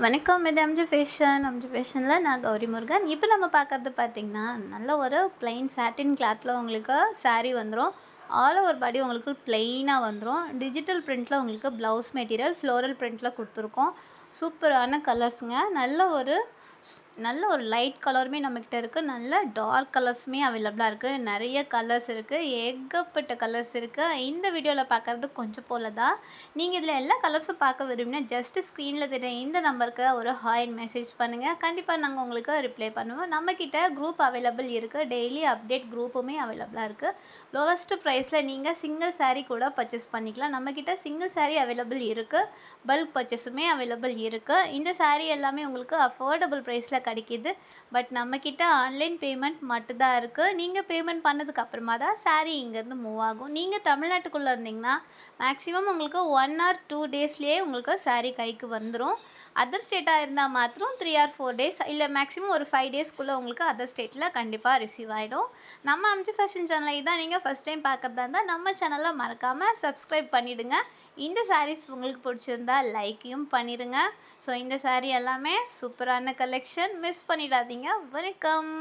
வணக்கம். இது அம்ஜி ஃபேஷனில் நான் கௌரி முருகன். இப்போ நம்ம பார்க்குறது பார்த்திங்கன்னா, நல்ல ஒரு ப்ளைன் சாட்டின் கிளாத்தில் உங்களுக்கு சாரீ வந்துடும். ஆல் ஓவர் பாடி உங்களுக்கு ப்ளெயினாக வந்துடும். டிஜிட்டல் பிரிண்ட்டில் உங்களுக்கு ப்ளவுஸ் மெட்டீரியல் ஃப்ளோரல் பிரிண்ட்டில் கொடுத்துருக்கோம். சூப்பரான கலர்ஸுங்க. நல்ல ஒரு லைட் கலருமே நம்மக்கிட்ட இருக்குது. நல்ல டார்க் கலர்ஸுமே அவைலபிளாக இருக்குது. நிறைய கலர்ஸ் இருக்குது. ஏகப்பட்ட கலர்ஸ் இருக்குது. இந்த வீடியோவில் பார்க்குறது கொஞ்சம் போல தான். நீங்கள் இதில் எல்லா கலர்ஸும் பார்க்க விரும்பினா ஜஸ்ட்டு ஸ்க்ரீனில் தெரிய இந்த நம்பருக்கு ஒரு ஹாய்ன்னு மெசேஜ் பண்ணுங்கள். கண்டிப்பாக நாங்கள் உங்களுக்கு ரிப்ளை பண்ணுவோம். நம்மக்கிட்ட குரூப் அவைலபிள் இருக்குது. டெய்லி அப்டேட் குரூப்புமே அவைலபிளாக இருக்குது. லோவஸ்ட்டு ப்ரைஸில் நீங்கள் சிங்கிள் சாரீ கூட பர்ச்சேஸ் பண்ணிக்கலாம். நம்மக்கிட்ட சிங்கிள் சாரீ அவைலபிள் இருக்குது. பல்க் பர்ச்சேஸுமே அவைலபிள் இருக்குது. இந்த சாரீ எல்லாமே உங்களுக்கு அஃபோர்டபுள் ப்ரைஸில் கிடைக்கிது. பட் நம்மக்கிட்ட ஆன்லைன் பேமெண்ட் மட்டும்தான் இருக்குது. நீங்கள் பேமெண்ட் பண்ணதுக்கு அப்புறமா தான் சாரீ இங்கேருந்து மூவ் ஆகும். நீங்கள் தமிழ்நாட்டுக்குள்ளே இருந்தீங்கன்னா மேக்ஸிமம் உங்களுக்கு 1 or 2 டேஸ்லேயே உங்களுக்கு சாரீ கைக்கு வந்துடும். அதர் ஸ்டேட்டாக இருந்தால் மாத்திரம் 3 or 4 டேஸ் இல்லை மேக்ஸிமம் ஒரு 5 டேஸ்க்குள்ளே உங்களுக்கு அதர் ஸ்டேட்டில் கண்டிப்பாக ரிசீவ் ஆகிடும். நம்ம அம்ஜி ஃபேஷன் சேனலை தான் நீங்கள் ஃபஸ்ட் டைம் பார்க்குறதா இருந்தால் நம்ம சேனலை மறக்காமல் சப்ஸ்கிரைப் பண்ணிவிடுங்க. இந்த சாரீஸ் உங்களுக்கு பிடிச்சிருந்தா லைக்கையும் பண்ணிடுங்க. ஸோ இந்த சாரீ எல்லாமே சூப்பரான கலெக்ஷன், மிஸ் பண்ணிடாதீங்க. வணக்கம்.